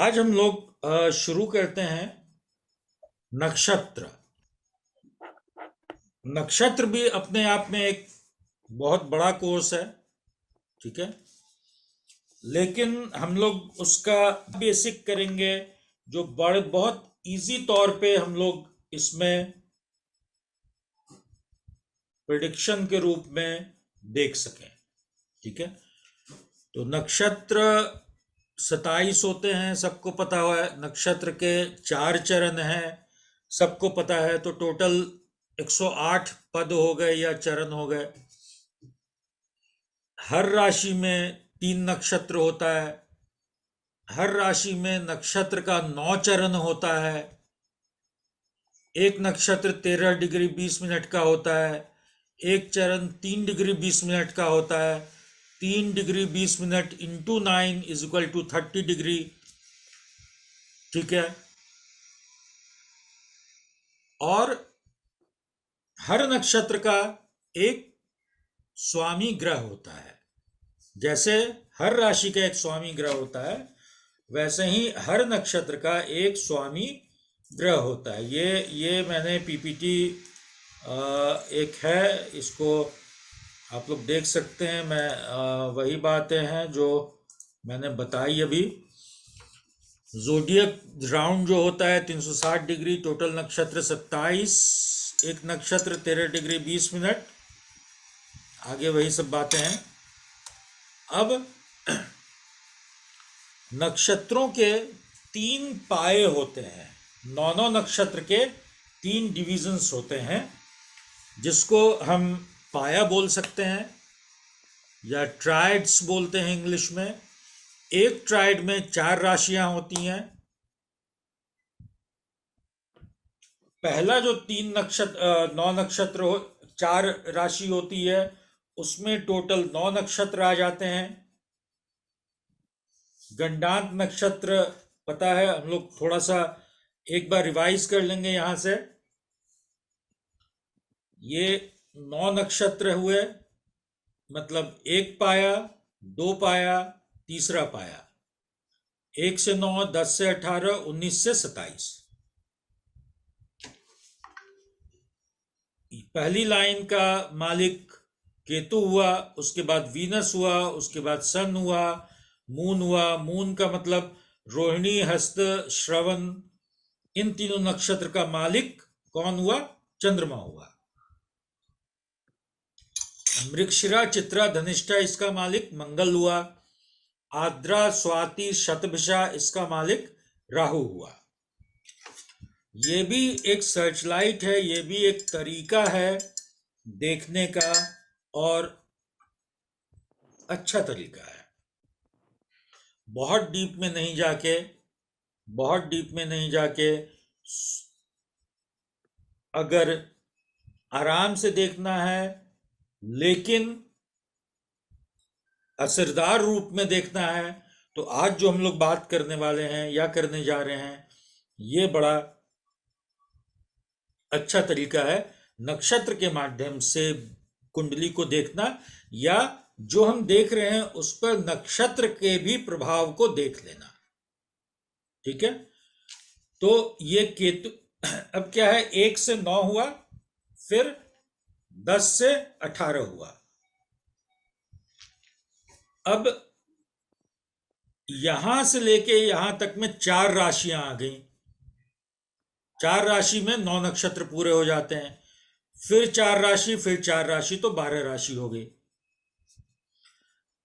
आज हम लोग शुरू करते हैं नक्षत्र। नक्षत्र भी अपने आप में एक बहुत बड़ा कोर्स है, ठीक है। लेकिन हम लोग उसका बेसिक करेंगे, जो बड़े बहुत इजी तौर पे हम लोग इसमें प्रेडिक्शन के रूप में देख सकें, ठीक है। तो नक्षत्र 27 होते हैं, सबको पता हुआ है। नक्षत्र के 4 चरण हैं, सबको पता है। तो टोटल 108 पद हो गए या चरण हो गए। हर राशि में 3 नक्षत्र होता है। हर राशि में नक्षत्र का 9 चरण होता है। एक नक्षत्र 13 डिग्री 20 मिनट का होता है। एक चरण 3 डिग्री 20 मिनट का होता है। 3 degree 20 minute into 9 is equal to 30 degree, ठीक है। और हर नक्षत्र का एक स्वामी ग्रह होता है। जैसे हर राशि का एक स्वामी ग्रह होता है, वैसे ही हर नक्षत्र का एक स्वामी ग्रह होता है। ये मैंने पीपीटी एक है, इसको आप लोग देख सकते हैं। मैं वही बातें हैं जो मैंने बताई अभी। जोडियक राउंड जो होता है 360 डिग्री, टोटल नक्षत्र 27, एक नक्षत्र 13 डिग्री 20 मिनट, आगे वही सब बातें हैं। अब नक्षत्रों के 3 पाए होते हैं। 9 नक्षत्र के 3 डिविजन्स होते हैं, जिसको हम पाया बोल सकते हैं या ट्राइड्स बोलते हैं इंग्लिश में। एक ट्राइड में 4 राशियां होती हैं। पहला जो 9 नक्षत्र 4 राशि होती है, उसमें टोटल 9 नक्षत्र आ जाते हैं। गंडांत नक्षत्र पता है, हम लोग थोड़ा सा एक बार रिवाइज कर लेंगे यहां से। ये 9 नक्षत्र हुए, मतलब 1 पाया, 2 पाया, तीसरा पाया। 1 से 9, 10 से 18, 19 से 27। पहली लाइन का मालिक केतु हुआ, उसके बाद वीनस हुआ, उसके बाद सन हुआ, मून हुआ। मून का मतलब रोहिणी, हस्त, श्रवण। इन तीनों नक्षत्र का मालिक कौन हुआ? चंद्रमा हुआ। मृगशिरा, चित्रा, धनिष्ठा, इसका मालिक मंगल हुआ। आद्रा, स्वाति, शतभिषा, इसका मालिक राहु हुआ। ये भी एक सर्चलाइट है, ये भी एक तरीका है देखने का, और अच्छा तरीका है। बहुत डीप में नहीं जाके अगर आराम से देखना है, लेकिन असरदार रूप में देखना है, तो आज जो हम लोग बात करने वाले हैं या करने जा रहे हैं, ये बड़ा अच्छा तरीका है नक्षत्र के माध्यम से कुंडली को देखना, या जो हम देख रहे हैं उस पर नक्षत्र के भी प्रभाव को देख लेना, ठीक है। तो ये केतु अब क्या है, 1 से 9 हुआ, फिर 10 से 18 हुआ। अब यहां से लेके यहां तक में 4 राशियां आ गई। 4 राशि में 9 नक्षत्र पूरे हो जाते हैं। फिर 4 राशि, फिर 4 राशि, तो 12 राशि हो गई।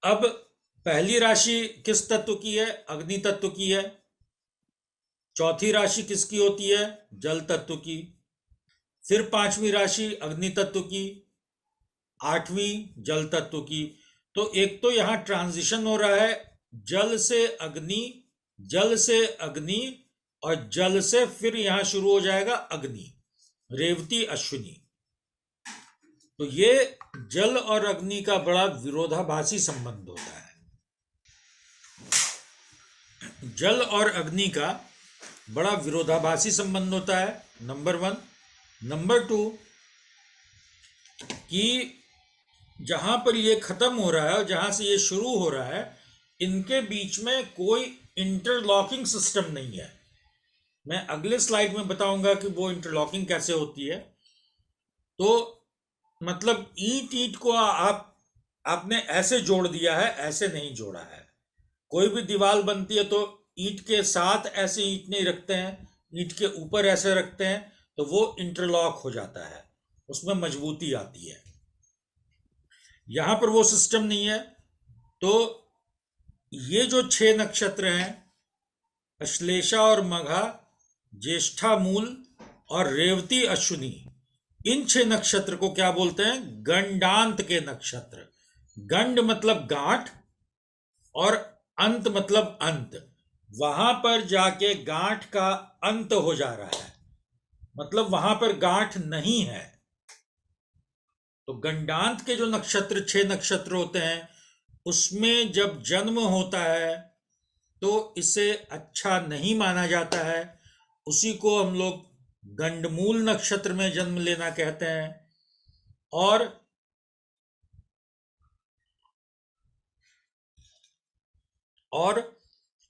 अब पहली राशि किस तत्व की है? अग्नि तत्व की है। चौथी राशि किसकी होती है? जल तत्व की। फिर 5वीं राशि अग्नि तत्व की, 8वीं जल तत्व की। तो एक तो यहां ट्रांजिशन हो रहा है, जल से अग्नि, जल से अग्नि, और जल से फिर यहां शुरू हो जाएगा अग्नि, रेवती, अश्विनी। तो ये जल और अग्नि का बड़ा विरोधाभासी संबंध होता है। जल और अग्नि का बड़ा विरोधाभासी संबंध होता है, नंबर 1। नंबर 2, कि जहां पर ये खत्म हो रहा है और जहां से ये शुरू हो रहा है, इनके बीच में कोई इंटरलॉकिंग सिस्टम नहीं है। मैं अगले स्लाइड में बताऊंगा कि वो इंटरलॉकिंग कैसे होती है। तो मतलब ईंट ईंट को आपने ऐसे जोड़ दिया है, ऐसे नहीं जोड़ा है। कोई भी दीवार बनती है तो ईंट के साथ ऐसे ईंट नहीं रखते हैं, ईंट के ऊपर ऐसे रखते हैं, तो वो इंटरलॉक हो जाता है, उसमें मजबूती आती है। यहां पर वो सिस्टम नहीं है। तो ये जो 6 नक्षत्र हैं, अश्लेषा और मघा, ज्येष्ठा मूल और रेवती अश्विनी, इन 6 नक्षत्र को क्या बोलते हैं? गंडांत के नक्षत्र। गंड मतलब गांठ और अंत मतलब अंत। वहां पर जाके गांठ का अंत हो जा रहा है, मतलब वहां पर गांठ नहीं है। तो गंडांत के जो नक्षत्र 6 नक्षत्र होते हैं, उसमें जब जन्म होता है तो इसे अच्छा नहीं माना जाता है। उसी को हम लोग गंडमूल नक्षत्र में जन्म लेना कहते हैं। और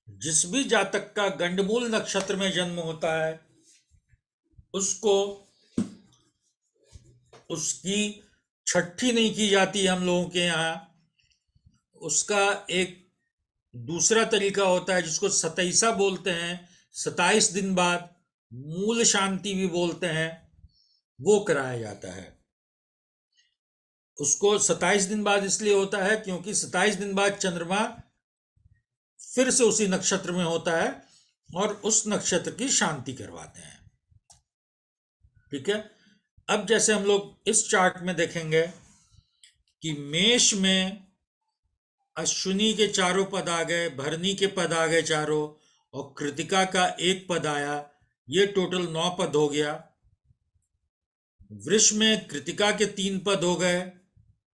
जिस भी जातक का गंडमूल नक्षत्र में जन्म होता है, उसको उसकी छठी नहीं की जाती हम लोगों के यहाँ। उसका एक दूसरा तरीका होता है जिसको सतैसा बोलते हैं, 27 दिन बाद मूल शांति भी बोलते हैं, वो कराया जाता है। उसको 27 दिन बाद इसलिए होता है क्योंकि 27 दिन बाद चंद्रमा फिर से उसी नक्षत्र में होता है और उस नक्षत्र की शांति करवाते हैं। ठीक है। अब जैसे हम लोग इस चार्ट में देखेंगे कि मेष में अश्विनी के चारों पद आ गए, भरनी के पद आ गए चारों, और कृतिका का एक पद आया, ये टोटल 9 पद हो गया। वृष में कृतिका के 3 पद हो गए,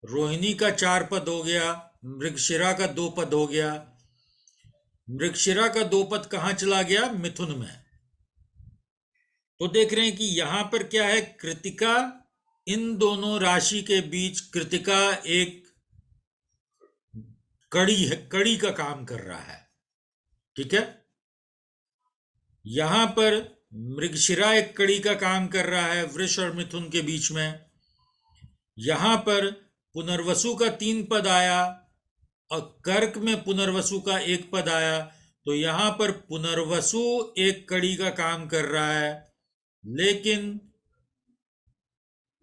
रोहिणी का 4 पद हो गया, मृगशिरा का 2 पद हो गया। मृगशिरा का 2 पद कहां चला गया? मिथुन में। तो देख रहे हैं कि यहां पर क्या है, कृतिका, इन दोनों राशि के बीच कृतिका एक कड़ी है, कड़ी का काम कर रहा है। ठीक है। यहां पर मृगशिरा एक कड़ी का काम कर रहा है वृष और मिथुन के बीच में। यहां पर पुनर्वसु का 3 पद आया और कर्क में पुनर्वसु का 1 पद आया, तो यहां पर पुनर्वसु एक कड़ी का काम कर रहा है, लेकिन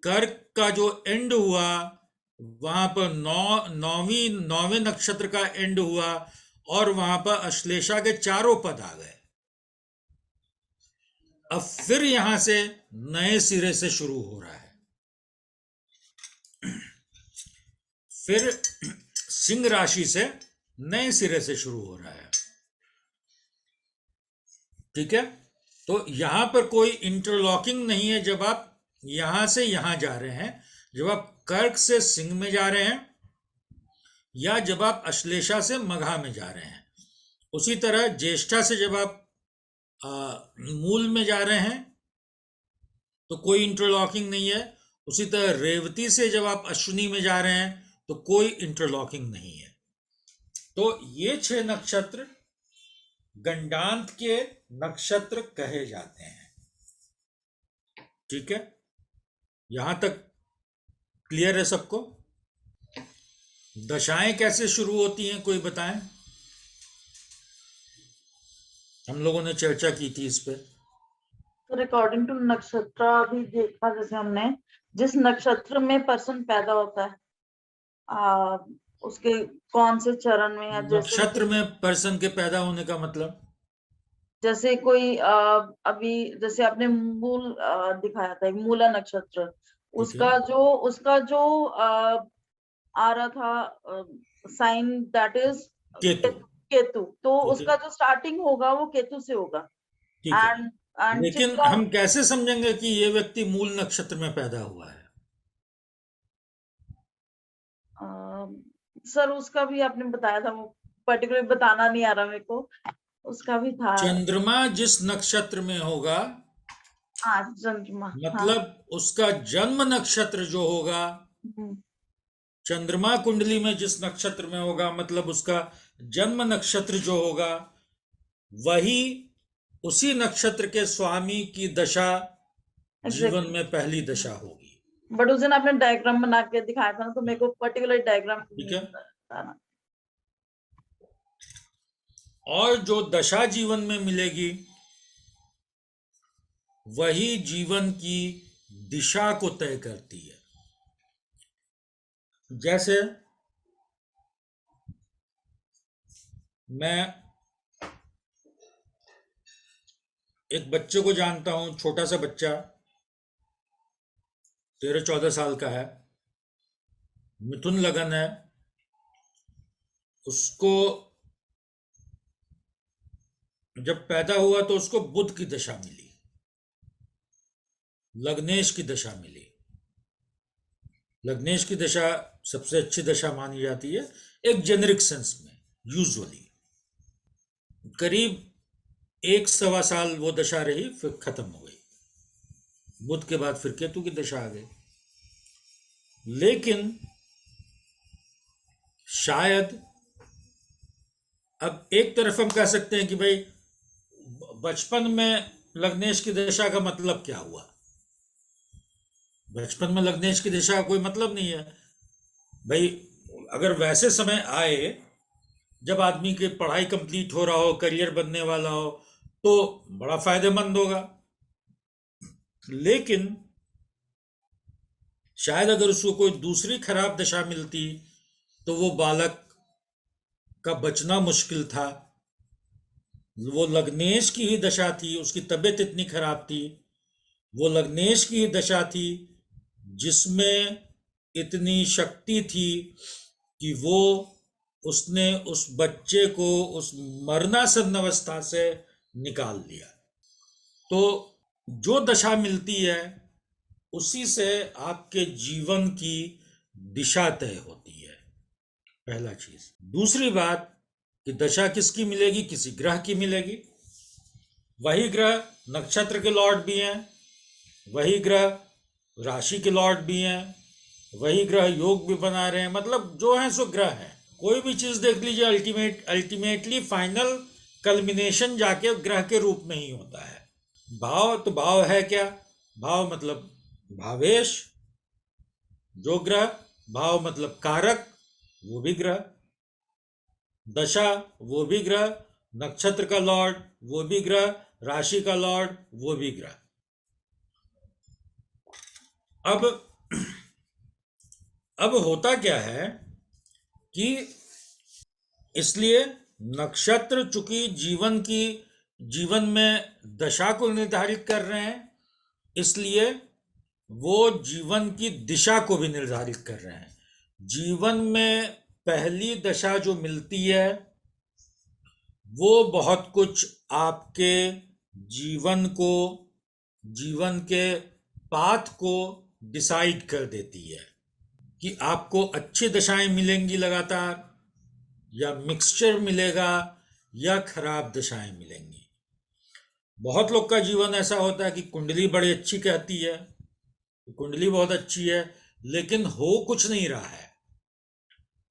कर्क का जो एंड हुआ वहां पर नौवें नक्षत्र का एंड हुआ और वहां पर अश्लेषा के 4 पद आ गए। अब फिर यहां से नए सिरे से शुरू हो रहा है। फिर सिंह राशि से नए सिरे से शुरू हो रहा है। ठीक है। तो यहां पर कोई इंटरलॉकिंग नहीं है। जब आप यहां से यहां जा रहे हैं, जब आप कर्क से सिंह में जा रहे हैं, या जब आप अश्लेषा से मघा में जा रहे हैं, उसी तरह ज्येष्ठा से जब आप मूल में जा रहे हैं तो कोई इंटरलॉकिंग नहीं है। उसी तरह रेवती से जब आप अश्विनी में जा रहे हैं तो कोई इंटरलॉकिंग नहीं है। तो ये 6 नक्षत्र गंडांत के नक्षत्र कहे जाते हैं। ठीक है। यहां तक क्लियर है सबको? दशाएं कैसे शुरू होती हैं, कोई बताएं? हम लोगों ने चर्चा की थी इस पे। तो अकॉर्डिंग टू नक्षत्र भी देखा, जैसे हमने जिस नक्षत्र में पर्सन पैदा होता है उसके कौन से चरण में, या नक्षत्र में पर्सन के पैदा होने का मतलब, जैसे कोई अभी जैसे आपने मूल दिखाया था, मूला नक्षत्र, उसका जो आ रहा था sign, that is Ketu. Ketu. तो उसका जो स्टार्टिंग होगा वो केतु से होगा। ठीक है। एंड लेकिन हम कैसे समझेंगे कि ये व्यक्ति मूल नक्षत्र में पैदा हुआ है? सर उसका भी आपने बताया था, वो पर्टिकुलर बताना नहीं आ रहा मेरे को, उसका भी था। चंद्रमा जिस नक्षत्र में होगा, हाँ चंद्रमा, मतलब उसका जन्म नक्षत्र जो होगा, चंद्रमा कुंडली में जिस नक्षत्र में होगा, मतलब उसका जन्म नक्षत्र जो होगा, वही उसी नक्षत्र के स्वामी की दशा जीवन में पहली दशा होगी। बट उस दिन आपने डायग्राम बना के दिखाया था ना, तो मेरे को पर्टिकुलर डायग्राम ठीक है। था ना। और जो दशा जीवन में मिलेगी वही जीवन की दिशा को तय करती है। जैसे मैं एक बच्चे को जानता हूं, छोटा सा बच्चा 13-14 साल का है, मिथुन लगन है, उसको जब पैदा हुआ तो उसको बुध की दशा मिली, लग्नेश की दशा मिली। लग्नेश की दशा सबसे अच्छी दशा मानी जाती है एक जेनरिक सेंस में। यूजुअली करीब 1-1.25 साल वो दशा रही, फिर खत्म हो गई। बुध के बाद फिर केतु की दशा आ गई। लेकिन शायद अब एक तरफ हम कह सकते हैं कि भाई बचपन में लग्नेश की दशा का मतलब क्या हुआ। बचपन में लग्नेश की दशा का कोई मतलब नहीं है भाई। अगर वैसे समय आए जब आदमी की पढ़ाई कंप्लीट हो रहा हो, करियर बनने वाला हो, तो बड़ा फायदेमंद होगा। लेकिन शायद अगर उसको कोई दूसरी खराब दशा मिलती तो वो बालक का बचना मुश्किल था। वो लग्नेश की ही दशा थी, उसकी तबीयत इतनी खराब थी, वो लग्नेश की ही दशा थी जिसमें इतनी शक्ति थी कि वो उसने उस बच्चे को उस मरणासन्न अवस्था से निकाल लिया। तो जो दशा मिलती है उसी से आपके जीवन की दिशा तय होती है, पहला चीज। दूसरी बात कि दशा किसकी मिलेगी, किसी ग्रह की मिलेगी। वही ग्रह नक्षत्र के लॉर्ड भी हैं, वही ग्रह राशि के लॉर्ड भी हैं, वही ग्रह योग भी बना रहे हैं। मतलब जो है सो ग्रह है। कोई भी चीज देख लीजिए, अल्टीमेटली फाइनल कल्मिनेशन जाके ग्रह के रूप में ही होता है। भाव तो भाव है क्या, भाव मतलब भावेश, जो ग्रह, भाव मतलब कारक, वो भी ग्रह, दशा वो भी ग्रह, नक्षत्र का लॉर्ड वो भी ग्रह, राशि का लॉर्ड वो भी ग्रह। अब होता क्या है कि इसलिए नक्षत्र चूंकि जीवन में दशा को निर्धारित कर रहे हैं, इसलिए वो जीवन की दिशा को भी निर्धारित कर रहे हैं। जीवन में पहली दशा जो मिलती है वो बहुत कुछ आपके जीवन के पाथ को डिसाइड कर देती है कि आपको अच्छी दशाएं मिलेंगी लगातार, या मिक्सचर मिलेगा, या खराब दशाएं मिलेंगी। बहुत लोग का जीवन ऐसा होता है कि कुंडली बड़ी अच्छी कहती है, कुंडली बहुत अच्छी है, लेकिन हो कुछ नहीं रहा है,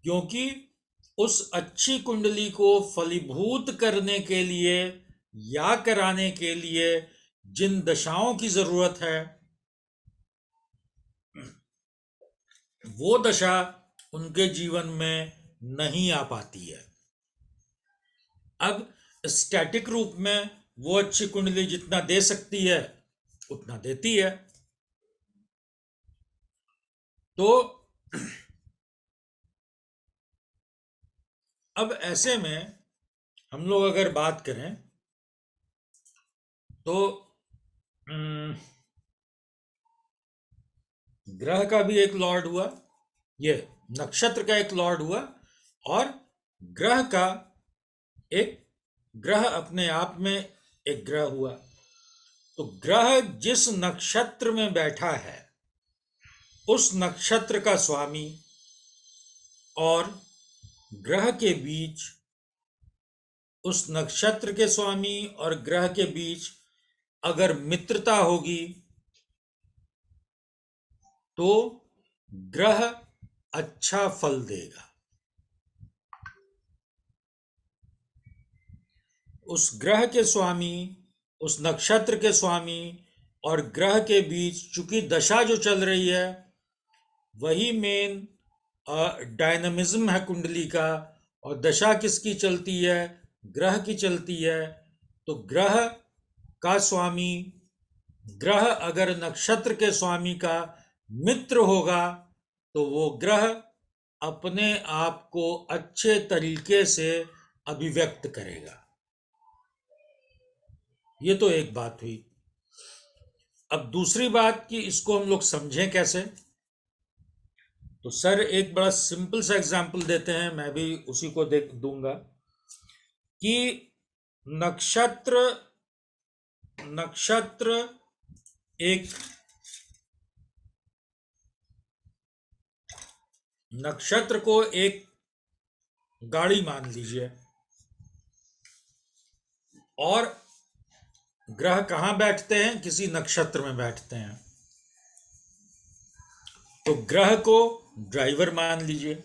क्योंकि उस अच्छी कुंडली को फलीभूत करने के लिए या कराने के लिए जिन दशाओं की जरूरत है वो दशा उनके जीवन में नहीं आ पाती है। अब स्टैटिक रूप में वो अच्छी कुंडली जितना दे सकती है उतना देती है। तो अब ऐसे में हम लोग अगर बात करें तो ग्रह का भी एक लॉर्ड हुआ, ये नक्षत्र का एक लॉर्ड हुआ, और ग्रह का एक ग्रह अपने आप में एक ग्रह हुआ। तो ग्रह जिस नक्षत्र में बैठा है उस नक्षत्र का स्वामी और ग्रह के बीच, उस नक्षत्र के स्वामी और ग्रह के बीच अगर मित्रता होगी तो ग्रह अच्छा फल देगा। उस ग्रह के स्वामी, उस नक्षत्र के स्वामी और ग्रह के बीच चूंकि दशा जो चल रही है वही मेन डायनामिज्म है कुंडली का, और दशा किसकी चलती है? ग्रह की चलती है। तो ग्रह का स्वामी, ग्रह अगर नक्षत्र के स्वामी का मित्र होगा तो वो ग्रह अपने आप को अच्छे तरीके से अभिव्यक्त करेगा। ये तो एक बात हुई। अब दूसरी बात कि इसको हम लोग समझें कैसे, तो सर एक बड़ा सिंपल सा एग्जांपल देते हैं, मैं भी उसी को देख दूंगा कि नक्षत्र एक नक्षत्र को एक गाड़ी मान लीजिए, और ग्रह कहां बैठते हैं? किसी नक्षत्र में बैठते हैं। तो ग्रह को ड्राइवर मान लीजिए,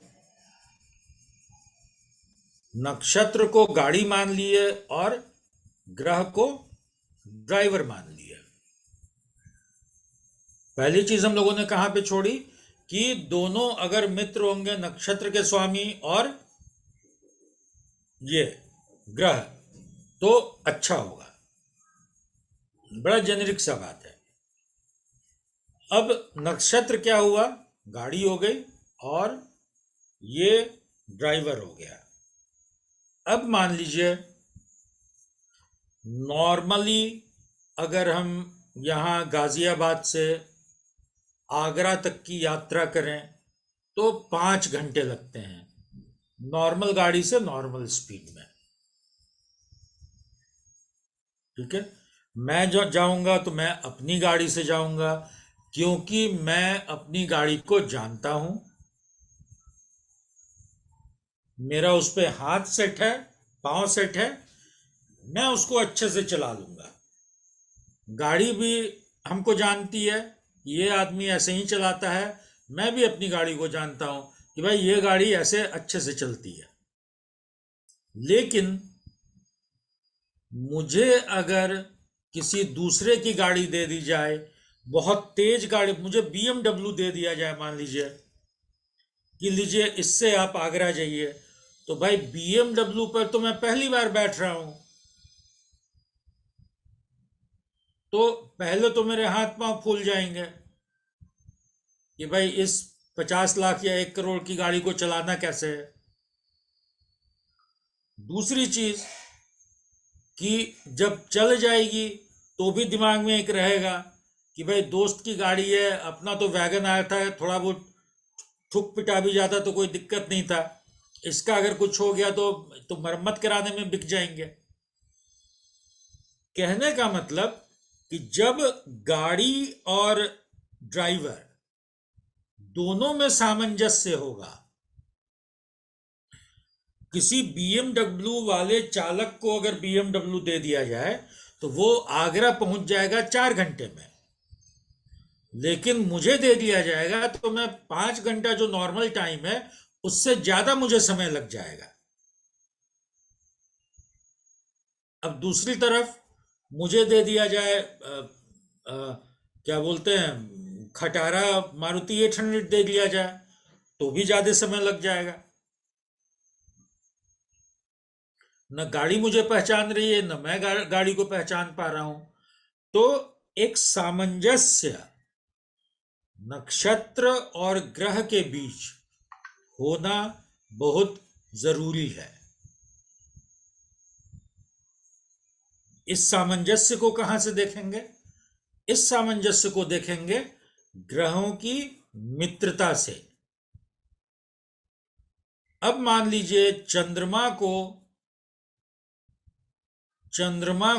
नक्षत्र को गाड़ी मान लिए और ग्रह को ड्राइवर मान लिया। पहली चीज हम लोगों ने कहां पे छोड़ी कि दोनों अगर मित्र होंगे, नक्षत्र के स्वामी और ये ग्रह, तो अच्छा होगा। बड़ा जेनेरिक सा बात है। अब नक्षत्र क्या हुआ? गाड़ी हो गई और ये ड्राइवर हो गया। अब मान लीजिए नॉर्मली अगर हम यहाँ गाजियाबाद से आगरा तक की यात्रा करें तो 5 घंटे लगते हैं, नॉर्मल गाड़ी से नॉर्मल स्पीड में। ठीक है, मैं जो जाऊंगा तो मैं अपनी गाड़ी से जाऊंगा, क्योंकि मैं अपनी गाड़ी को जानता हूं, मेरा उस पर हाथ सेट है, पांव सेट है, मैं उसको अच्छे से चला लूंगा। गाड़ी भी हमको जानती है, ये आदमी ऐसे ही चलाता है, मैं भी अपनी गाड़ी को जानता हूं कि भाई ये गाड़ी ऐसे अच्छे से चलती है। लेकिन मुझे अगर किसी दूसरे की गाड़ी दे दी जाए, बहुत तेज गाड़ी, मुझे BMW दे दिया जाए, मान लीजिए कि लीजिए इससे आप आगरा जाइए, तो भाई BMW पर तो मैं पहली बार बैठ रहा हूं, तो पहले तो मेरे हाथ पांव फूल जाएंगे कि भाई इस 50 लाख या 1 करोड़ की गाड़ी को चलाना कैसे है। दूसरी चीज कि जब चल जाएगी तो भी दिमाग में एक रहेगा कि भाई दोस्त की गाड़ी है, अपना तो वैगन आया था, थोड़ा बहुत ठुक पिटा भी जाता तो कोई दिक्कत नहीं था, इसका अगर कुछ हो गया तो मरम्मत कराने में बिक जाएंगे। कहने का मतलब कि जब गाड़ी और ड्राइवर दोनों में सामंजस्य होगा, किसी BMW वाले चालक को अगर BMW दे दिया जाए तो वो आगरा पहुंच जाएगा 4 घंटे में, लेकिन मुझे दे दिया जाएगा तो मैं 5 घंटा जो नॉर्मल टाइम है उससे ज्यादा मुझे समय लग जाएगा। अब दूसरी तरफ मुझे दे दिया जाए क्या बोलते हैं, खटारा मारुति 800 दे दिया जाए तो भी ज्यादा समय लग जाएगा। न गाड़ी मुझे पहचान रही है, न मैं गाड़ी को पहचान पा रहा हूं। तो एक सामंजस्य नक्षत्र और ग्रह के बीच होना बहुत जरूरी है। इस सामंजस्य को कहां से देखेंगे? इस सामंजस्य को देखेंगे ग्रहों की मित्रता से। अब मान लीजिए चंद्रमा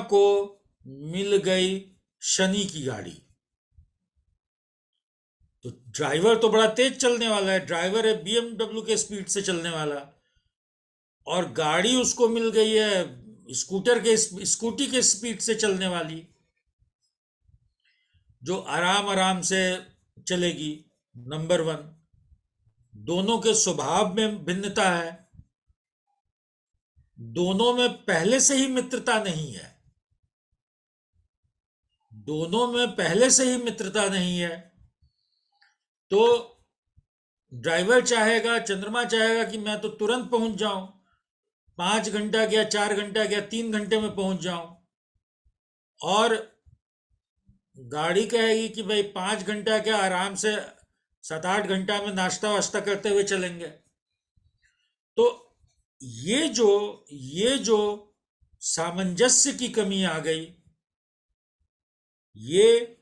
को मिल गई शनि की गाड़ी, तो ड्राइवर तो बड़ा तेज चलने वाला है, ड्राइवर है BMW के स्पीड से चलने वाला, और गाड़ी उसको मिल गई है स्कूटी के स्पीड से चलने वाली, जो आराम आराम से चलेगी। नंबर 1, दोनों के स्वभाव में भिन्नता है, दोनों में पहले से ही मित्रता नहीं है, दोनों में पहले से ही मित्रता नहीं है, तो ड्राइवर चाहेगा, चंद्रमा चाहेगा कि मैं तो तुरंत पहुंच जाऊं, 5 घंटा क्या 4 घंटा क्या 3 घंटे में पहुंच जाऊं, और गाड़ी कहेगी कि भाई 5 घंटा क्या आराम से 7-8 घंटा में नाश्ता वाश्ता करते हुए चलेंगे। तो ये जो सामंजस्य की कमी आ गई, ये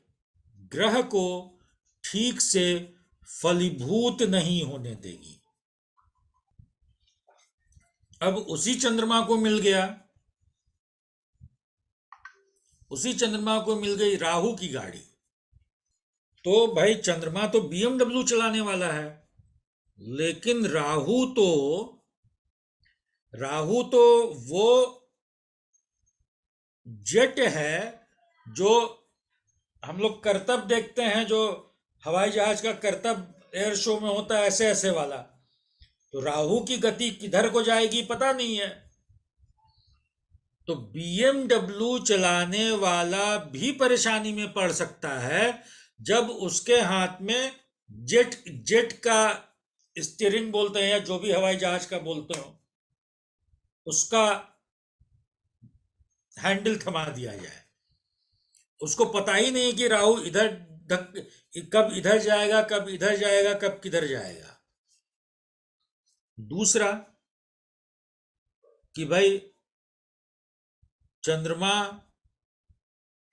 ग्रह को ठीक से फलीभूत नहीं होने देगी। अब उसी चंद्रमा को मिल गया, उसी चंद्रमा को मिल गई राहु की गाड़ी। तो भाई चंद्रमा तो BMW चलाने वाला है, लेकिन राहु तो वो जेट है जो हम लोग करतब देखते हैं, जो हवाई जहाज का करतब एयर शो में होता है, ऐसे ऐसे वाला। तो राहु की गति किधर को जाएगी पता नहीं है। तो BMW चलाने वाला भी परेशानी में पड़ सकता है जब उसके हाथ में जेट का स्टीयरिंग बोलते हैं, या जो भी हवाई जहाज का बोलते हो, उसका हैंडल थमा दिया जाए। उसको पता ही नहीं कि राहु कब इधर जाएगा, कब इधर जाएगा, कब किधर जाएगा। दूसरा कि भाई चंद्रमा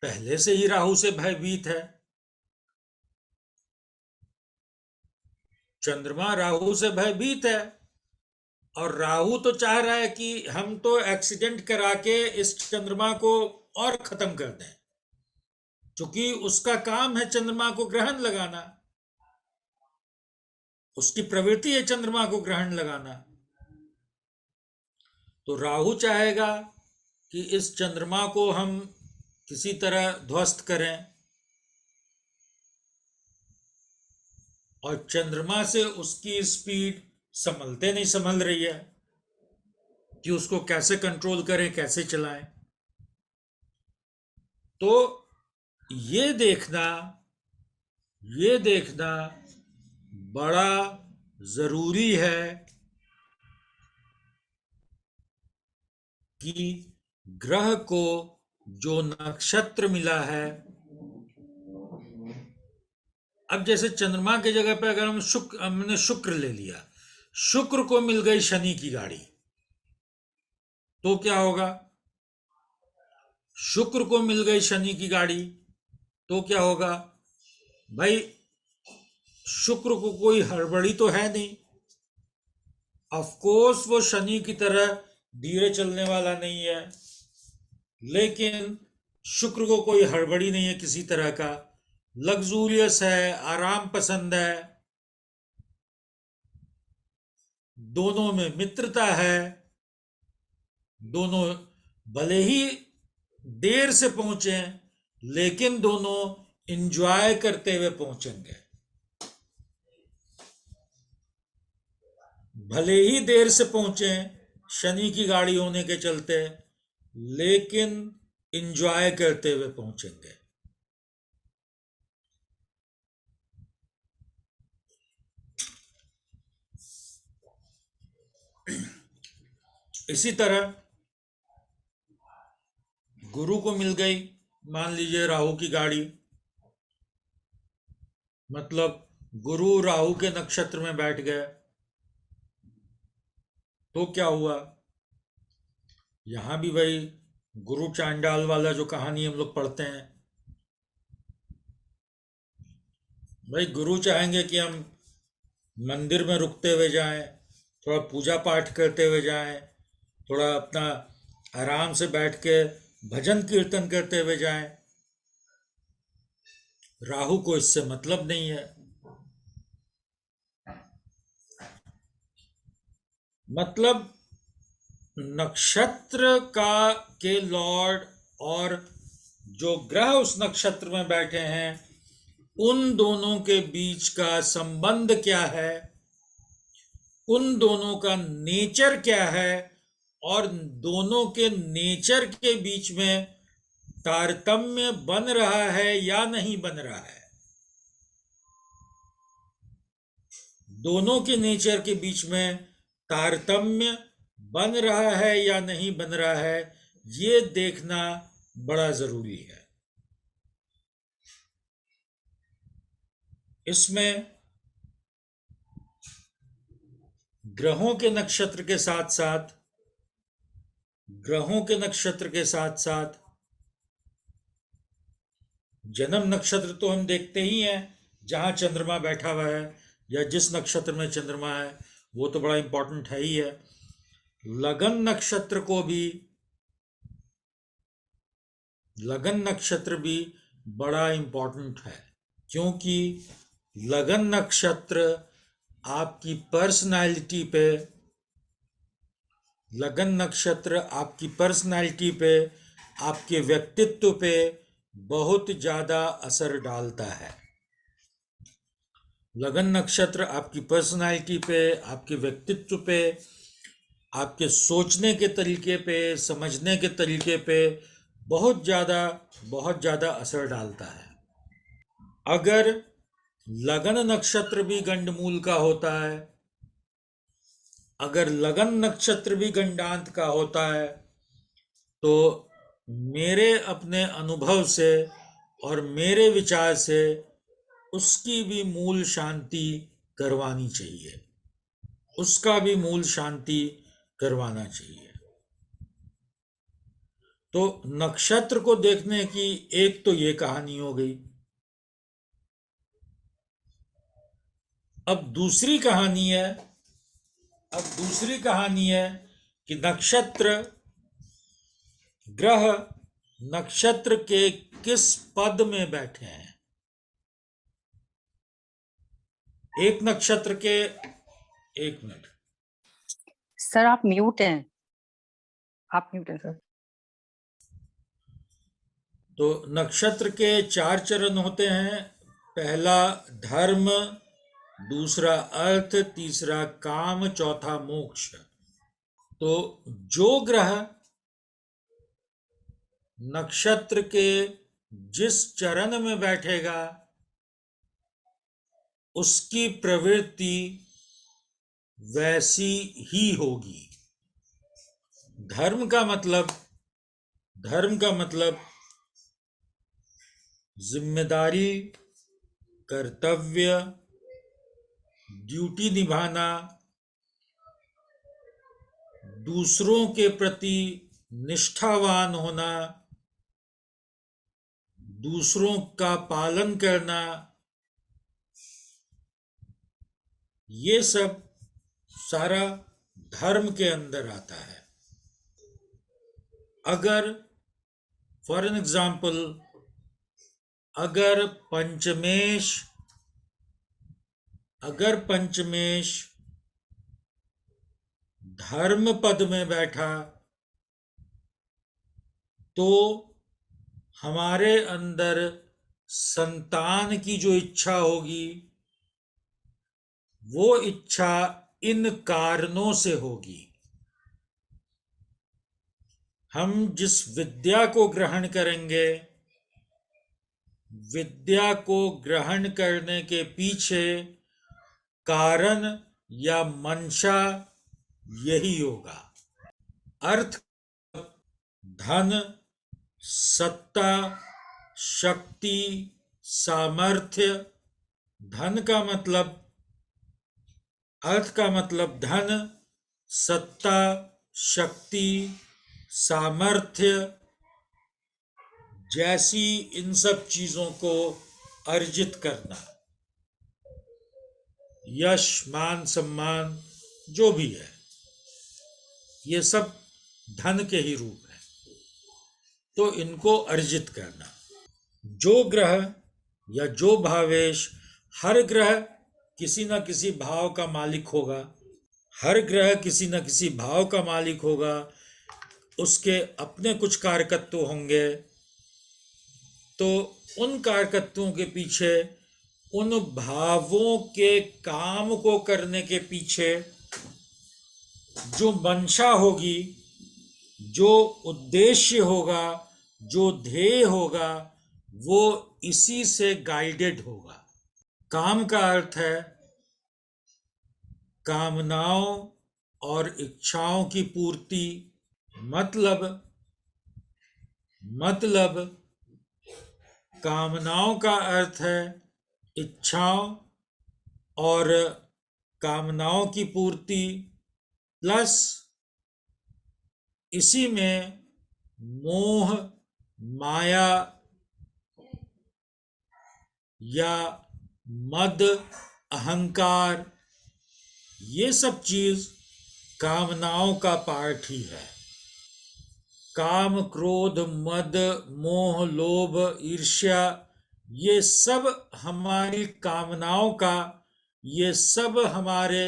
पहले से ही राहु से भयभीत है, चंद्रमा राहु से भयभीत है, और राहु तो चाह रहा है कि हम तो एक्सीडेंट करा के इस चंद्रमा को और खत्म कर दें, क्योंकि उसका काम है चंद्रमा को ग्रहण लगाना, उसकी प्रवृत्ति है चंद्रमा को ग्रहण लगाना। तो राहु चाहेगा कि इस चंद्रमा को हम किसी तरह ध्वस्त करें, और चंद्रमा से उसकी स्पीड संभलते नहीं संभल रही है कि उसको कैसे कंट्रोल करें, कैसे चलाएं। तो ये देखना बड़ा जरूरी है कि ग्रह को जो नक्षत्र मिला है, अब जैसे चंद्रमा की जगह पे अगर हमने शुक्र ले लिया, शुक्र को मिल गई शनि की गाड़ी, तो क्या होगा? शुक्र को मिल गई शनि की गाड़ी तो क्या होगा भाई? शुक्र को कोई हड़बड़ी तो है नहीं, ऑफ कोर्स वो शनि की तरह धीरे चलने वाला नहीं है, लेकिन शुक्र को कोई हड़बड़ी नहीं है किसी तरह का, लग्जूरियस है, आराम पसंद है, दोनों में मित्रता है, दोनों भले ही देर से पहुंचे लेकिन दोनों एंजॉय करते हुए पहुंचेंगे। भले ही देर से पहुंचे शनि की गाड़ी होने के चलते, लेकिन एंजॉय करते हुए पहुंचेंगे। इसी तरह गुरु को मिल गई, मान लीजिए राहु की गाड़ी, मतलब गुरु राहु के नक्षत्र में बैठ गए, तो क्या हुआ? यहां भी भाई गुरु चांडाल वाला जो कहानी हम लोग पढ़ते हैं, भाई गुरु चाहेंगे कि हम मंदिर में रुकते हुए जाएं, थोड़ा पूजा पाठ करते हुए जाएं, थोड़ा अपना आराम से बैठ के भजन कीर्तन करते हुए जाएं। राहु को इससे मतलब नहीं है। मतलब नक्षत्र के लॉर्ड और जो ग्रह उस नक्षत्र में बैठे हैं, उन दोनों के बीच का संबंध क्या है, उन दोनों का नेचर क्या है, और दोनों के नेचर के बीच में तारतम्य बन रहा है या नहीं बन रहा है, दोनों के नेचर के बीच में तारतम्य बन रहा है या नहीं बन रहा है, ये देखना बड़ा जरूरी है। इसमें ग्रहों के नक्षत्र के साथ साथ जन्म नक्षत्र तो हम देखते ही हैं, जहां चंद्रमा बैठा हुआ है या जिस नक्षत्र में चंद्रमा है वो तो बड़ा इंपॉर्टेंट है ही है। लगन नक्षत्र भी बड़ा इंपॉर्टेंट है, क्योंकि लगन नक्षत्र आपकी पर्सनालिटी पे, आपके व्यक्तित्व पे बहुत ज्यादा असर डालता है। लगन नक्षत्र आपकी पर्सनालिटी पे, आपके व्यक्तित्व पे, आपके सोचने के तरीके पे, समझने के तरीके पे बहुत ज्यादा असर डालता है। अगर लगन नक्षत्र भी गंडमूल का होता है, अगर लगन नक्षत्र भी गंडांत का होता है, तो मेरे अपने अनुभव से और मेरे विचार से उसकी भी मूल शांति करवानी चाहिए, उसका भी मूल शांति करवाना चाहिए। तो नक्षत्र को देखने की एक तो ये कहानी हो गई। अब दूसरी कहानी है कि ग्रह नक्षत्र के किस पद में बैठे हैं। एक मिनट सर, आप म्यूट हैं सर। तो नक्षत्र के 4 चरण होते हैं। पहला धर्म, दूसरा अर्थ, तीसरा काम, चौथा मोक्ष। तो जो ग्रह नक्षत्र के जिस चरण में बैठेगा उसकी प्रवृत्ति वैसी ही होगी। धर्म का मतलब जिम्मेदारी, कर्तव्य, ड्यूटी निभाना, दूसरों के प्रति निष्ठावान होना, दूसरों का पालन करना, ये सब सारा धर्म के अंदर आता है। अगर फॉर एन एग्जाम्पल, अगर पंचमेश धर्म पद में बैठा तो हमारे अंदर संतान की जो इच्छा होगी वो इच्छा इन कारणों से होगी। हम जिस विद्या को ग्रहण करेंगे, विद्या को ग्रहण करने के पीछे कारण या मंशा यही होगा। अर्थ, धन, सत्ता, शक्ति, सामर्थ्य। अर्थ का मतलब धन, सत्ता, शक्ति, सामर्थ्य जैसी इन सब चीजों को अर्जित करना। यश, मान, सम्मान जो भी है, ये सब धन के ही रूप है। तो इनको अर्जित करना। जो ग्रह या जो भावेश, हर ग्रह किसी न किसी भाव का मालिक होगा। हर ग्रह किसी न किसी भाव का मालिक होगा। उसके अपने कुछ कारकत्व होंगे। तो उन कारकत्वों के पीछे, उन भावों के काम को करने के पीछे जो मंशा होगी जो उद्देश्य होगा, जो ध्येय होगा, वो इसी से गाइडेड होगा। काम का अर्थ है कामनाओं और इच्छाओं की पूर्ति। मतलब कामनाओं का अर्थ है इच्छाओं और कामनाओं की पूर्ति, प्लस इसी में मोह, माया या मद, अहंकार, ये सब चीज कामनाओं का पार्ट ही है। काम, क्रोध, मद, मोह, लोभ, ईर्ष्या, ये सब हमारी कामनाओं का, ये सब हमारे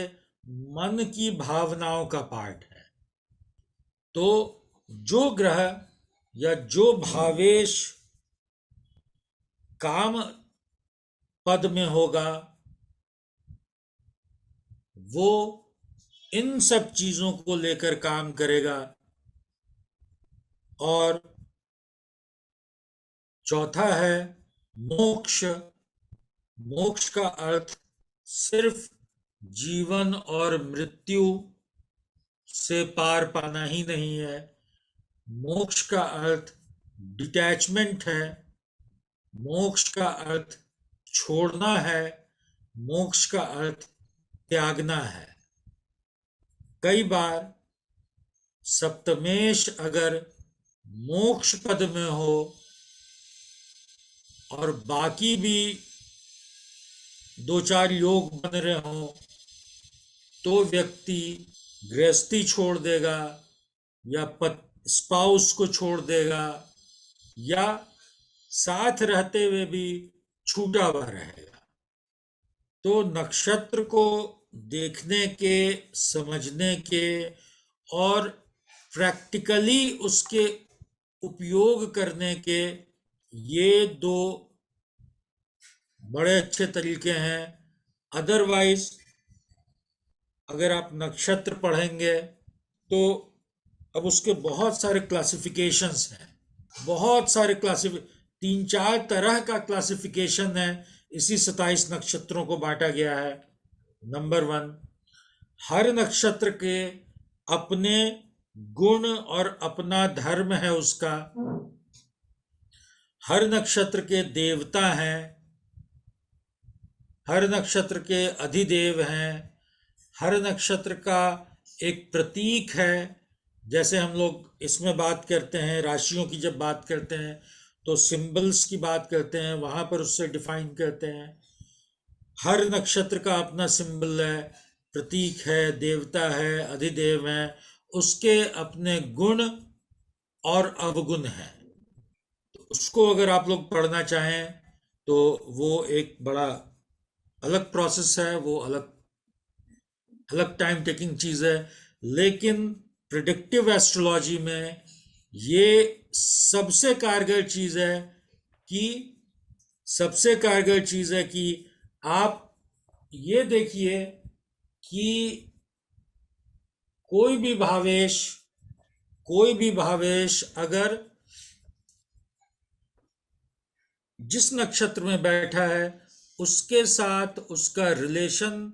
मन की भावनाओं का पार्ट है। तो जो ग्रह या जो भावेश काम पद में होगा, वो इन सब चीजों को लेकर काम करेगा। और चौथा है मोक्ष। मोक्ष का अर्थ सिर्फ जीवन और मृत्यु से पार पाना ही नहीं है। मोक्ष का अर्थ डिटैचमेंट है। मोक्ष का अर्थ छोड़ना है। मोक्ष का अर्थ त्यागना है। कई बार सप्तमेश अगर मोक्ष पद में हो और बाकी भी दो चार योग बन रहे हो, तो व्यक्ति गृहस्थी छोड़ देगा या स्पाउस को छोड़ देगा या साथ रहते हुए भी छूटा हुआ रहेगा। तो नक्षत्र को देखने के, समझने के और प्रैक्टिकली उसके उपयोग करने के ये दो बड़े अच्छे तरीके हैं। अदरवाइज अगर आप नक्षत्र पढ़ेंगे तो अब उसके बहुत सारे क्लासिफिकेशंस हैं, बहुत सारे 3-4 तरह का क्लासिफिकेशन है। इसी 27 नक्षत्रों को बांटा गया है। नंबर 1, हर नक्षत्र के अपने गुण और अपना धर्म है उसका। हर नक्षत्र के देवता हैं, हर नक्षत्र के अधिदेव हैं, हर नक्षत्र का एक प्रतीक है। जैसे हम लोग इसमें बात करते हैं, राशियों की जब बात करते हैं तो सिंबल्स की बात करते हैं, वहां पर उससे डिफाइन करते हैं। हर नक्षत्र का अपना सिंबल है, प्रतीक है, देवता है, अधिदेव है, उसके अपने गुण और अवगुण हैं। तो उसको अगर आप लोग पढ़ना चाहें तो वो एक बड़ा अलग प्रोसेस है, वो अलग टाइम टेकिंग चीज है। लेकिन प्रिडिक्टिव एस्ट्रोलॉजी में ये सबसे कारगर चीज है कि आप ये देखिए कि कोई भी भावेश अगर जिस नक्षत्र में बैठा है उसके साथ उसका रिलेशन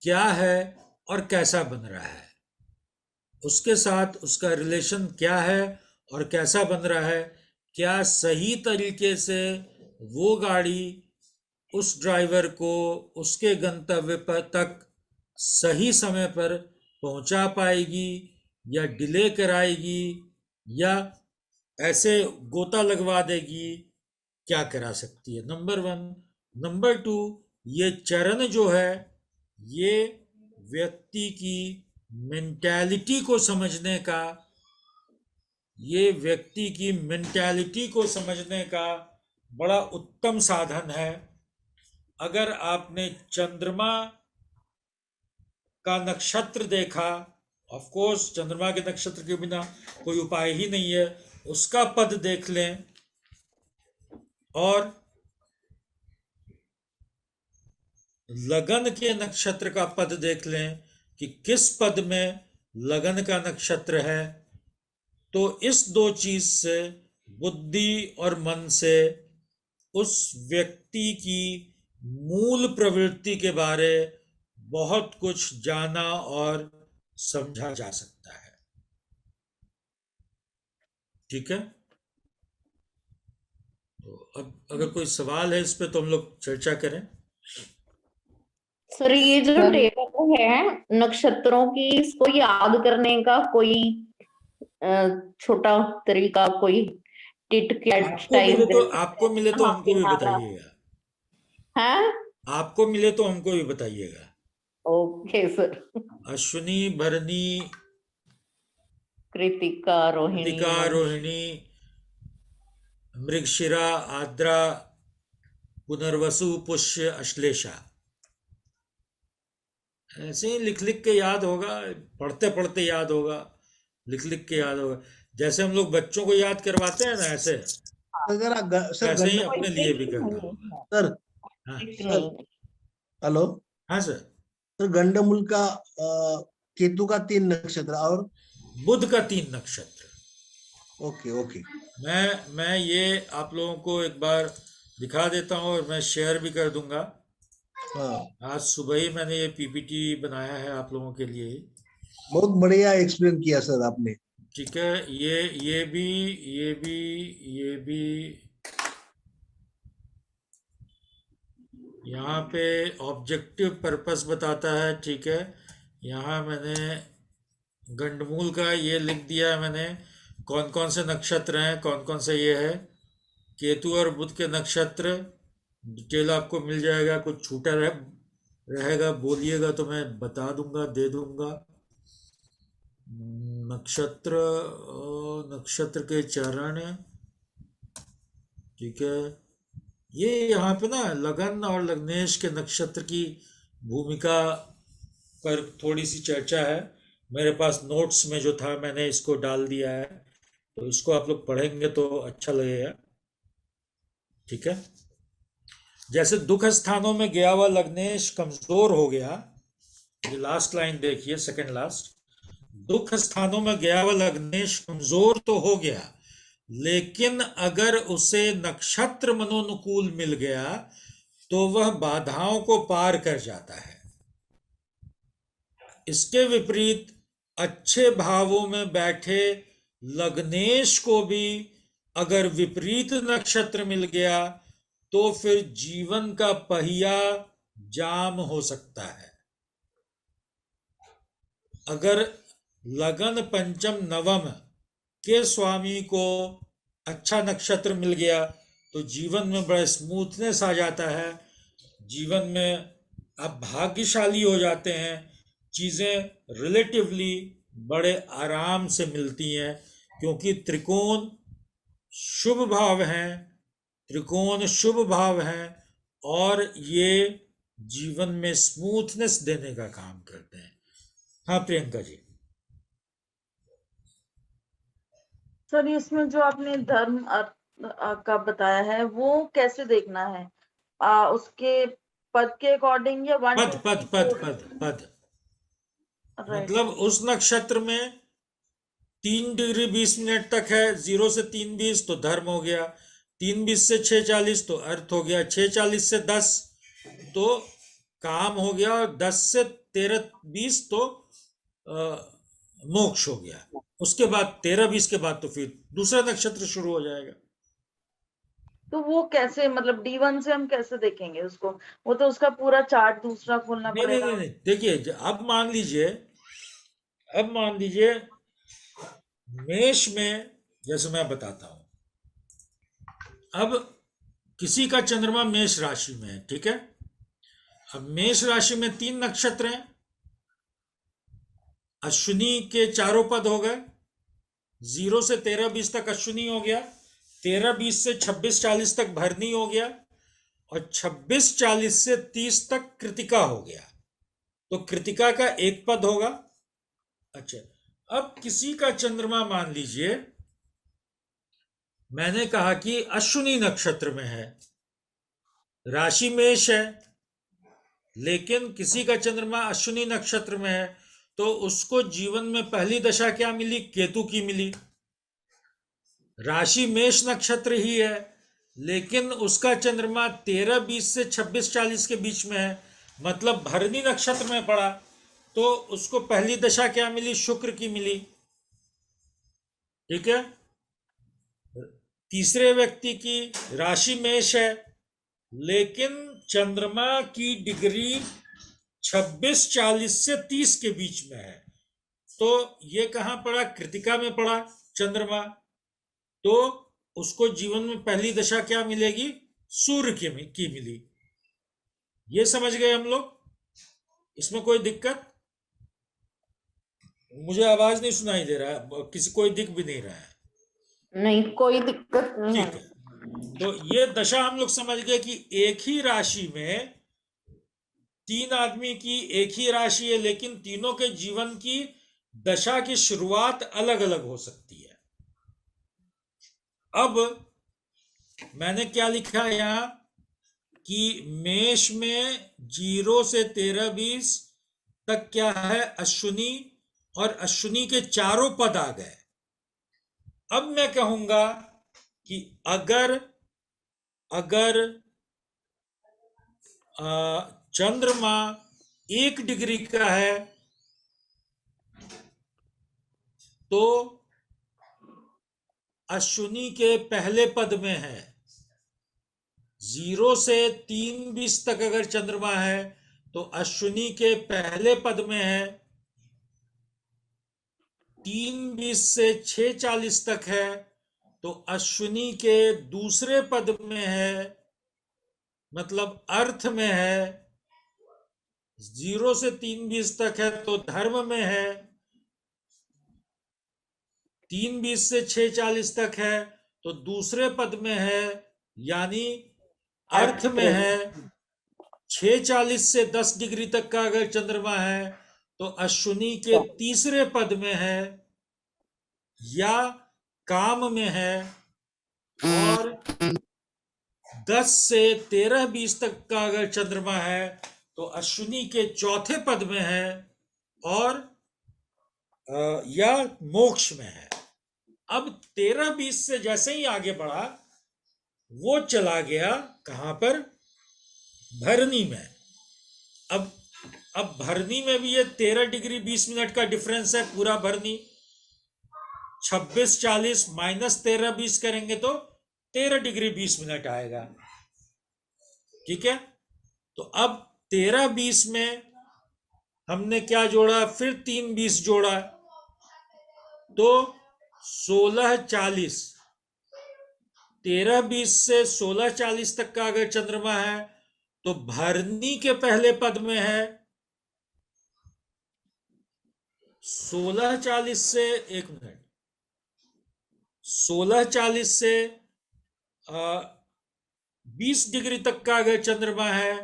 क्या है और कैसा बन रहा है, उसके साथ उसका रिलेशन क्या है और कैसा बन रहा है। क्या सही तरीके से वो गाड़ी उस ड्राइवर को उसके गंतव्य पर तक सही समय पर पहुंचा पाएगी या डिले कराएगी या ऐसे गोता लगवा देगी, क्या करा सकती है। नंबर 1। नंबर 2, ये चरण जो है ये व्यक्ति की मेंटालिटी को समझने का बड़ा उत्तम साधन है। अगर आपने चंद्रमा का नक्षत्र देखा, ऑफ कोर्स चंद्रमा के नक्षत्र के बिना कोई उपाय ही नहीं है, उसका पद देख लें और लगन के नक्षत्र का पद देख लें कि किस पद में लगन का नक्षत्र है, तो इस दो चीज से, बुद्धि और मन से, उस व्यक्ति की मूल प्रवृत्ति के बारे बहुत कुछ जाना और समझा जा सकता है। ठीक है, तो अब अगर कोई सवाल है इस पे तो हम लोग चर्चा करें। सर ये जो सर- टेबल है नक्षत्रों की, इसको याद करने का कोई छोटा तरीका, कोई टिट कैट टाइप? आपको मिले तो हमको भी बताइएगा। है, आपको मिले तो हमको भी बताइएगा। Okay sir. अश्विनी, भरणी, कृतिका, रोहिणी, कृतिका, रोहिणी, मृगशिरा, आद्रा, पुनर्वसु, पुष्य, अश्लेषा। ऐसे ही लिख लिख के याद होगा, पढ़ते पढ़ते याद होगा, लिख लिख के याद होगा। जैसे हम लोग बच्चों को याद करवाते हैं ना, ऐसे सर ऐसे ही गंडम अपने लिए भी करना होगा। सर हाँ सर हेलो हाँ सर। सर गंडमूल का केतु का 3 नक्षत्र और बुध का 3 नक्षत्र। ओके ओके मैं ये आप लोगों को एक बार दिखा देता हूँ और मैं शेयर भी कर दूंगा। हाँ आज सुबह ही मैंने ये पीपीटी बनाया है आप लोगों के लिए। बहुत बढ़िया एक्सप्लेन किया सर आपने। ठीक है, ये भी यहाँ पे ऑब्जेक्टिव पर्पस बताता है। ठीक है, यहाँ मैंने गंडमूल का ये लिख दिया है मैंने, कौन कौन से नक्षत्र हैं, कौन कौन से ये है। केतु और बुध के नक्षत्र डिटेल आपको मिल जाएगा। कुछ छूटा रहेगा बोलिएगा तो मैं बता दूंगा, दे दूंगा। नक्षत्र के चरण। ठीक है, ये यहाँ पे ना लगन और लग्नेश के नक्षत्र की भूमिका पर थोड़ी सी चर्चा है। मेरे पास नोट्स में जो था मैंने इसको डाल दिया है, तो इसको आप लोग पढ़ेंगे तो अच्छा लगेगा। ठीक है, जैसे दुख स्थानों में गया हुआ लग्नेश कमजोर हो गया। ये लास्ट लाइन देखिए, सेकंड लास्ट। दुख स्थानों में गया हुआ लग्नेश कमजोर तो हो गया, लेकिन अगर उसे नक्षत्र मनोनुकूल मिल गया तो वह बाधाओं को पार कर जाता है। इसके विपरीत अच्छे भावों में बैठे लग्नेश को भी अगर विपरीत नक्षत्र मिल गया तो फिर जीवन का पहिया जाम हो सकता है। अगर लगन पंचम नवम के स्वामी को अच्छा नक्षत्र मिल गया तो जीवन में बड़ा स्मूथनेस आ जाता है, जीवन में आप भाग्यशाली हो जाते हैं, चीजें रिलेटिवली बड़े आराम से मिलती हैं, क्योंकि त्रिकोण शुभ भाव हैं, त्रिकोण शुभ भाव हैं और ये जीवन में स्मूथनेस देने का काम करते हैं। हाँ प्रियंका जी। सर इसमें जो आपने धर्म का बताया है वो कैसे देखना है? उसके पद के अकॉर्डिंग या वन पद पद पद पद पद मतलब उस नक्षत्र में 3 डिग्री 20 मिनट तक है, 0 से 3:20 तो धर्म हो गया, 3:20 से 6:40 तो अर्थ हो गया, 6:40 से 10 तो काम हो गया, और 10 से 13:20 तो मोक्ष हो गया। उसके बाद 13:20 के बाद तो फिर दूसरा नक्षत्र शुरू हो जाएगा। तो वो कैसे, मतलब D1 से हम कैसे देखेंगे उसको? वो तो उसका पूरा चार्ट दूसरा खोलना नहीं पड़ेगा। नहीं नहीं, देखिए अब मान लीजिए मेष में, जैसे मैं बताता हूं, अब किसी का चंद्रमा मेष राशि में है। ठीक है, अब मेष राशि में 3 नक्षत्र हैं, अश्विनी के चारों पद हो गए, 0 से 13:20 तक अश्विनी हो गया, 13:20 से 26:40 तक भरनी हो गया, और 26:40 से 30 तक कृतिका हो गया। तो कृतिका का एक पद होगा। अच्छा, अब किसी का चंद्रमा मान लीजिए, मैंने कहा कि अश्विनी नक्षत्र में है, राशि मेष है, लेकिन किसी का चंद्रमा अश्विनी नक्षत्र में है, तो उसको जीवन में पहली दशा क्या मिली? केतु की मिली। राशि मेष नक्षत्र ही है, लेकिन उसका चंद्रमा 13-20 से 26-40 के बीच में है, मतलब भरणी नक्षत्र में पड़ा, तो उसको पहली दशा क्या मिली? शुक्र की मिली। ठीक है। तीसरे व्यक्ति की राशि मेष है, लेकिन चंद्रमा की डिग्री 26-40 से 30 के बीच में है, तो ये कहां पड़ा? कृतिका में पड़ा चंद्रमा, तो उसको जीवन में पहली दशा क्या मिलेगी? सूर्य की मिली। ये समझ गए हम लोग? इसमें कोई दिक्कत? मुझे आवाज नहीं सुनाई दे रहा है, किसी कोई दिख भी नहीं रहा है। नहीं, कोई दिक्कत नहीं ठीक है। है, तो ये दशा हम लोग समझ गए कि एक ही राशि में 3 आदमी की एक ही राशि है, लेकिन तीनों के जीवन की दशा की शुरुआत अलग अलग हो सकती है। अब मैंने क्या लिखा है यहां कि मेष में 0 से 13-20 तक क्या है? अश्विनी, और अश्विनी के चारों पद आ गए। अब मैं कहूंगा कि अगर चंद्रमा 1 डिग्री का है तो अश्विनी के पहले पद में है। 0 से 3-20 तक अगर चंद्रमा है तो अश्विनी के पहले पद में है। 3-20 से 6-40 तक है तो अश्विनी के दूसरे पद में है, मतलब अर्थ में है। 0 से 3-20 तक है तो धर्म में है। 3-20 से 6-40 तक है तो दूसरे पद में है, यानी अर्थ में है। 6-40 से 10 डिग्री तक का अगर चंद्रमा है तो अश्विनी के तीसरे पद में है या काम में है। और 10 से 13-20 तक का अगर चंद्रमा है तो अश्विनी के चौथे पद में है और या मोक्ष में है। अब 13-20 से जैसे ही आगे बढ़ा वो चला गया कहां पर? भरणी में। अब भरणी में भी ये 13 डिग्री 20 मिनट का डिफरेंस है पूरा भरणी। 26-40 माइनस 13-20 करेंगे तो 13 डिग्री 20 मिनट आएगा। ठीक है, तो अब 13-20 में हमने क्या जोड़ा? फिर 3-20 जोड़ा तो 16-40। 13-20 से 16-40 तक का अगर चंद्रमा है तो भरणी के पहले पद में है। 16-40 से 16-40 से 20 डिग्री तक का अगर चंद्रमा है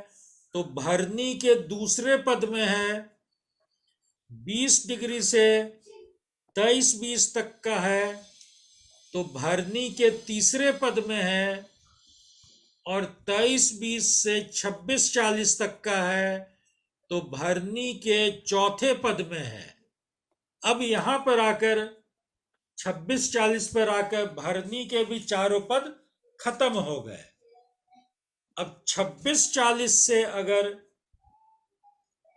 तो भरणी के दूसरे पद में है। 20 डिग्री से 23-20 तक का है तो भरणी के तीसरे पद में है। और 23-20 से 26-40 तक का है तो भरणी के चौथे पद में है। अब यहां पर आकर 26-40 पर आकर भरणी के भी चारों पद खत्म हो गए। अब 26-40 से अगर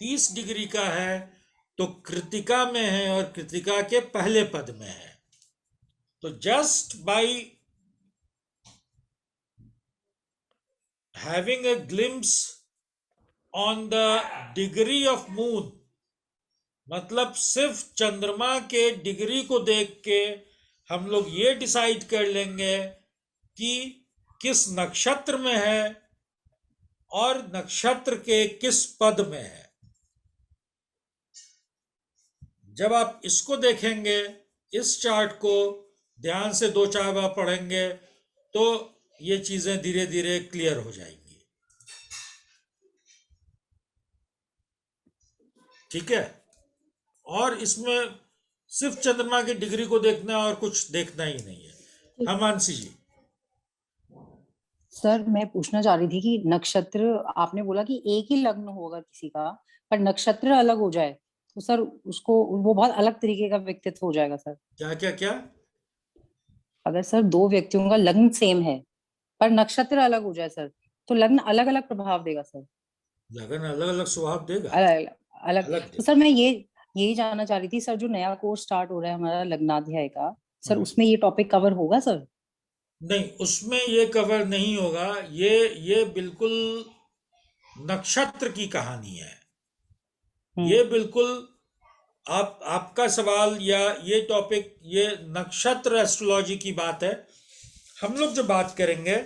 30 डिग्री का है तो कृतिका में है और कृतिका के पहले पद में है। तो just by having a glimpse on the degree of moon, मतलब सिर्फ चंद्रमा के डिग्री को देख के हम लोग ये डिसाइड कर लेंगे कि किस नक्षत्र में है और नक्षत्र के किस पद में है। जब आप इसको देखेंगे, इस चार्ट को ध्यान से 2-4 बार पढ़ेंगे तो ये चीजें धीरे धीरे क्लियर हो जाएंगी। ठीक है, और इसमें सिर्फ चंद्रमा की डिग्री को देखना और कुछ देखना ही नहीं है। हाँ मानसी जी। सर मैं पूछना चाह रही थी कि नक्षत्र आपने बोला कि एक ही लग्न होगा किसी का, पर नक्षत्र अलग हो जाए तो सर उसको वो बहुत अलग तरीके का व्यक्तित्व हो जाएगा सर। क्या क्या क्या? अगर सर दो व्यक्तियों का लग्न सेम है पर नक्षत्र अलग हो जाए सर, तो लग्न अलग अलग प्रभाव देगा सर, लगन अलग अलग स्वभाव देगा, अलग अलग। अलग तो देगा। सर मैं यही जानना चाह रही थी सर, जो नया कोर्स स्टार्ट हो रहा है हमारा लग्नाध्याय का, सर हाँ। उसमें ये टॉपिक कवर होगा सर? नहीं, उसमें ये कवर नहीं होगा। ये बिल्कुल नक्षत्र की कहानी है। ये बिल्कुल आपका सवाल या ये टॉपिक, ये नक्षत्र एस्ट्रोलॉजी की बात है। हम लोग जो बात करेंगे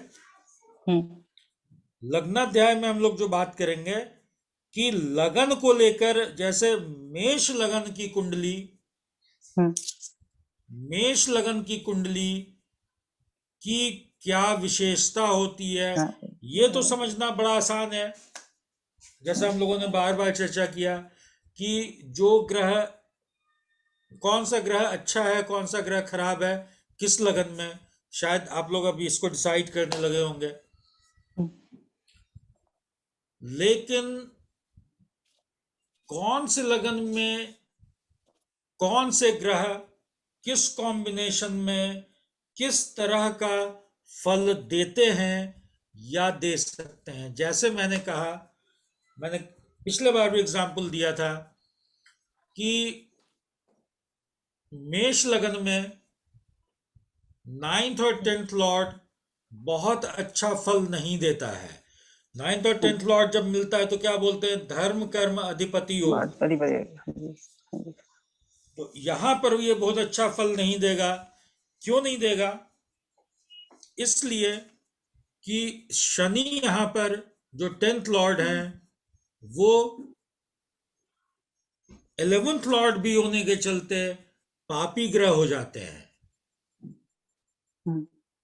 लग्नाध्याय में, हम लोग जो बात करेंगे कि लगन को लेकर, जैसे मेष लगन की कुंडली, मेष लगन की कुंडली की क्या विशेषता होती है, ये तो समझना बड़ा आसान है। जैसा हम लोगों ने बार बार चर्चा किया कि जो ग्रह, कौन सा ग्रह अच्छा है, कौन सा ग्रह खराब है, किस लगन में, शायद आप लोग अभी इसको डिसाइड करने लगे होंगे। लेकिन कौन से लगन में कौन से ग्रह किस कॉम्बिनेशन में किस तरह का फल देते हैं या दे सकते हैं, जैसे मैंने कहा, मैंने पिछले बार भी एग्जाम्पल दिया था कि मेष लगन में 9th और 10th लॉर्ड बहुत अच्छा फल नहीं देता है। 9th और 10th लॉर्ड जब मिलता है तो क्या बोलते हैं, धर्म कर्म अधिपति योग। तो यहां पर ये बहुत अच्छा फल नहीं देगा। क्यों नहीं देगा? इसलिए कि शनि यहां पर जो 10th लॉर्ड है वो 11th लॉर्ड भी होने के चलते पापी ग्रह हो जाते हैं।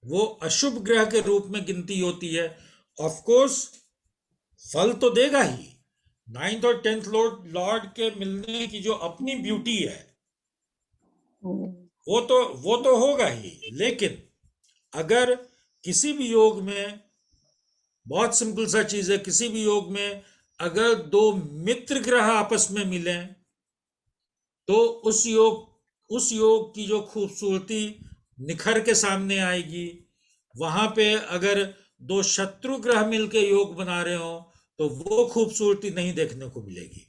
वो अशुभ ग्रह के रूप में गिनती होती है। ऑफ कोर्स फल तो देगा ही, 9th और 10th लॉर्ड के मिलने की जो अपनी ब्यूटी है वो तो होगा ही। लेकिन अगर किसी भी योग में, बहुत सिंपल सा चीज है, किसी भी योग में अगर दो मित्र ग्रह आपस में मिलें तो उस योग की जो खूबसूरती निखर के सामने आएगी। वहां पे अगर दो शत्रु ग्रह मिलके योग बना रहे हो तो वो खूबसूरती नहीं देखने को मिलेगी।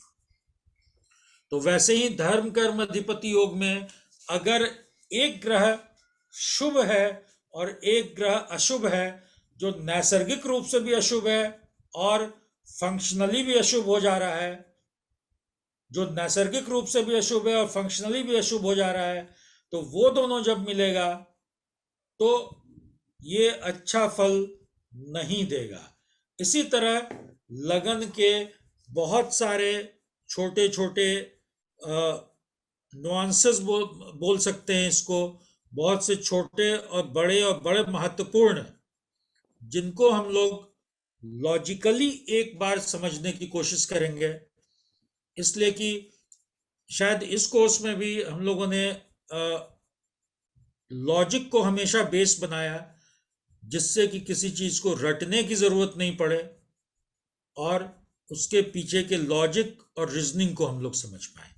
तो वैसे ही धर्म कर्म अधिपति योग में अगर एक ग्रह शुभ है और एक ग्रह अशुभ है, जो नैसर्गिक रूप से भी अशुभ है और फंक्शनली भी अशुभ हो जा रहा है, जो नैसर्गिक रूप से भी अशुभ है और फंक्शनली भी अशुभ हो जा रहा है, तो वो दोनों जब मिलेगा तो ये अच्छा फल नहीं देगा। इसी तरह लगन के बहुत सारे छोटे छोटे नुआंसेस बोल सकते हैं इसको, बहुत से छोटे और बड़े महत्वपूर्ण, जिनको हम लोग लॉजिकली एक बार समझने की कोशिश करेंगे। इसलिए कि शायद इस कोर्स में भी हम लोगों ने लॉजिक को हमेशा बेस बनाया, जिससे कि किसी चीज को रटने की जरूरत नहीं पड़े और उसके पीछे के लॉजिक और रीजनिंग को हम लोग समझ पाए।